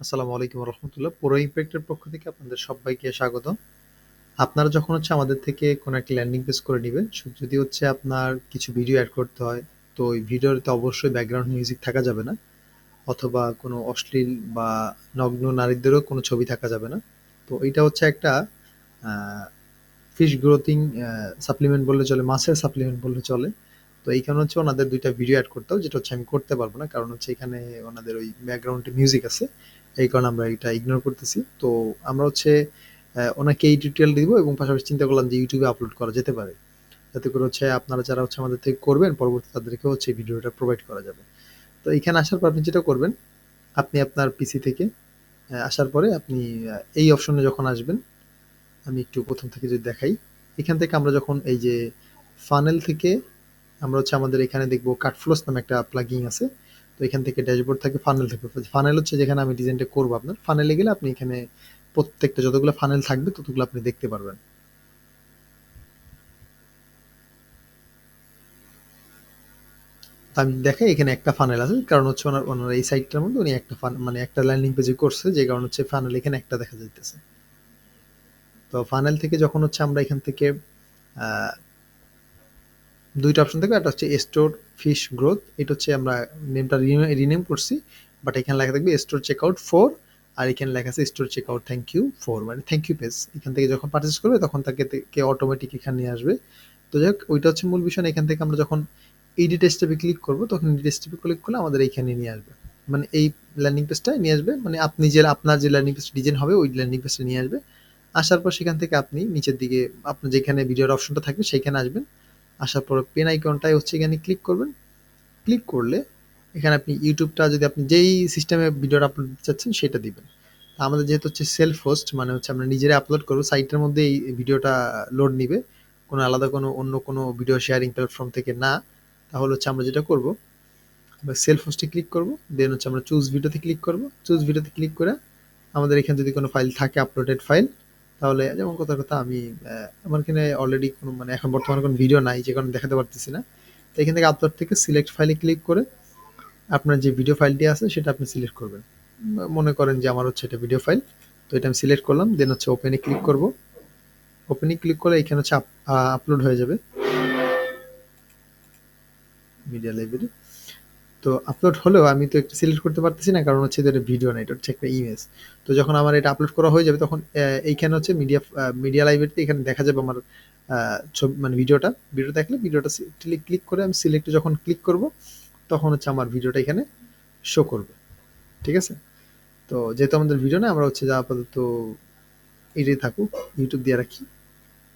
আসসালামু আলাইকুম রহমতুল্লাহ। পুরো ইমপ্যাক্টের পক্ষ থেকে আপনাদের সবাইকে স্বাগতম। আপনারা যখন আমাদের থেকে কোনো একটা ল্যান্ডিং পেজ করে নিবেন, যদি আপনার কিছু ভিডিও অ্যাড করতে হয়, তো ওই ভিডিওতে অবশ্যই ব্যাকগ্রাউন্ড মিউজিক থাকা যাবে না, অথবা কোনো অশ্লীল বা নগ্ন নারীদেরও কোনো ছবি থাকা যাবে না। তো এটা একটা ফিশ গ্রোথিং সাপ্লিমেন্ট বললে চলে, মাছের সাপ্লিমেন্ট বললে চলে। তো এইখানে ওনাদের ২ টা ভিডিও এড করতে হবে, যেটা আমি করতে পারবো না। কারণ এখানে ওনাদের ওই ব্যাকগ্রাউন্ডে মিউজিক আছে। এই কারণে আমরা এটা ইগনোর করতেছি। তো আমরা ওনাকে এই টিউটোরিয়াল দিব এবং পাশাপাশি চিন্তা করলাম যে YouTube এ আপলোড করা যেতে পারে। যাতে করে আপনারা যারা আমাদের থেকে করবেন, পরবর্তীতে তাদেরকেও এই ভিডিওটা প্রোভাইড করা যাবে। তো এইখানে আসার পর আপনি যেটা করবেন, আপনি আপনার পিসি থেকে আসার পরে আপনি এই অপশনে যখন আসবেন, আমি একটু প্রথম থেকে যদি দেখাই, এখান থেকে আমরা যখন এই যে ফানেল থেকে আমরা আমাদের এখানে দেখবো কাটফ্লোস নামে একটা প্লাগইন আছে। তো এখান থেকে ড্যাশবোর্ড থেকে ফানেল থেকে ফানেল যেখানে আমি ডিজাইনটা করবো, আপনার ফানেলে গেলে আপনি এখানে প্রত্যেকটা যতগুলো ফানেল থাকবে ততগুলো আপনি দেখতে পারবেন। আমি দেখাই এখানে একটা ফানেল আছে, কারণ ওনার এই সাইটটার মধ্যে উনি একটা মানে একটা ল্যান্ডিং পেজে করছে, যে কারণ ফানেল এখানে একটা দেখা যাইতেছে। তো ফানেল থেকে যখন আমরা এখান থেকে আহ, ২ টা অপশন থাকবে। একটা স্টোর ফিশ গ্রোথ, এটা আমরা নেমটা রিনেম করছি, বাট এখানে লেখা থাকবে স্টোর চেকআউট 4, আর এখানে লেখা আছে স্টোর চেকআউট থ্যাংক ইউ 4, মানে থ্যাংক ইউ পেজ। এখান থেকে যখন পারচেজ করবে তখন তাকে অটোমেটিক এখানে নিয়ে আসবে। তো যাই হোক, ওইটা মূল বিষয় না। এখান থেকে আমরা যখন এডিট ট্যাবে ক্লিক করব, তখন এডিট ট্যাবে ক্লিক করলে আমাদের এইখানে নিয়ে আসবে, মানে এই ল্যান্ডিং পেজটায় নিয়ে আসবে। মানে আপনার যে ল্যান্ডিং পেজ ডিজাইন হবে ওই ল্যান্ডিং পেজটা নিয়ে আসবে। আসার পর সেখান থেকে আপনি নিচের দিকে আপনার যেখানে ভিডিওর অপশনটা থাকবে সেইখানে আসবেন। আসার পর পেন আইকনটায় এখানে ক্লিক করবেন। ক্লিক করলে এখানে আপনি ইউটিউবটা, যদি আপনি যেই সিস্টেমে ভিডিওটা আপলোড দিতে চাচ্ছেন সেটা দিবেন। আমাদের যেহেতু সেলফ হোস্ট, মানে আমরা নিজেরাই আপলোড করবো, সাইটের মধ্যে এই ভিডিওটা লোড নিবে, কোনো আলাদা অন্য কোনো ভিডিও শেয়ারিং প্ল্যাটফর্ম থেকে না। তাহলে আমরা যেটা করবো, আমরা সেলফ হোস্টে ক্লিক করবো, দেন আমরা চুজ ভিডিওতে ক্লিক করবো। চুজ ভিডিওতে ক্লিক করে আমাদের এখানে যদি কোনো ফাইল থাকে, আপলোডেড ফাইল, তাহলে যেমন কথা আমি আমার এখানে অলরেডি কোনো, মানে এখন বর্তমানে কোনো ভিডিও নাই, যে কারণে দেখাতে পারতেছি না। তো এখান থেকে আপলোড থেকে সিলেক্ট ফাইলে ক্লিক করে আপনার যে ভিডিও ফাইলটি আছে সেটা আপনি সিলেক্ট করবেন। মনে করেন যে আমার এটা ভিডিও ফাইল। তো এটা আমি সিলেক্ট করলাম, দেন ওপেনে ক্লিক করব। ওপেনে ক্লিক করলে এখানে আপলোড হয়ে যাবে মিডিয়া লাইব্রেরি। তো আপলোড হলেও আমি তো একটু সিলেক্ট করতে পারতেছি না, কারণ এটা ভিডিও না, এটা একটা ইমেজ। তো যখন আমার এটা আপলোড করা হয়ে যাবে, তখন এইখানে মিডিয়া লাইব্রেরিতে এখানে দেখা যাবে আমার ছবি, মানে ভিডিওটা দেখলে ভিডিওটা ক্লিক করে আমি সিলেক্টে যখন ক্লিক করব, তখন আমার ভিডিওটা এখানে শো করবে। ঠিক আছে? তো যেহেতু আমাদের ভিডিও না, আমরা যা আপাতত এটাই থাকুক, ইউটিউব দিয়ে রাখি।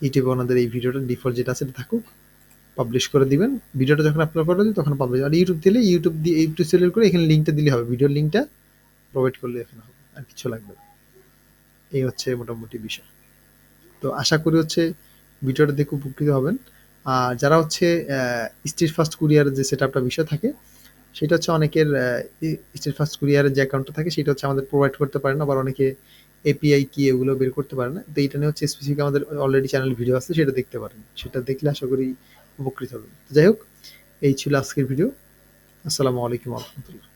ইউটিউবে ওনাদের এই ভিডিওটা ডিফল্ট যেটা আছে এটা থাকুক, পাবলিশ করে দিবেন। ভিডিওটা যখন আপলোড করে দিই তখন পাবলিশ, আর ইউটিউব দিলে ইউটিউব দিয়ে ইউটিউব সিলেক্ট করে এখানে লিঙ্কটা দিলে হবে, ভিডিওর লিঙ্কটা প্রোভাইড করলে এখানে হবে, আর কিছু লাগবে না। এই মোটামুটি বিষয়। তো আশা করি ভিডিওটা দেখে উপকৃত হবেন। আর যারা স্ট্রিট ফাস্ট কুরিয়ারের যে সেটআপটা বিষয় থাকে, সেটা অনেকের স্ট্রিট ফাস্ট কুরিয়ারের যে অ্যাকাউন্টটা থাকে সেটা আমাদের প্রোভাইড করতে পারে না, আবার অনেকে এপিআই কি এগুলো বের করতে পারে না। তো এইটা নিয়ে স্পেসিফিক আমাদের অলরেডি চ্যানেল ভিডিও আছে, সেটা দেখতে পারেন। সেটা দেখলে আশা করি উপকৃত হবেন। যাই হোক, এই ছিল আজকের ভিডিও। আসসালামু আলাইকুম রহমতুল্লাহ।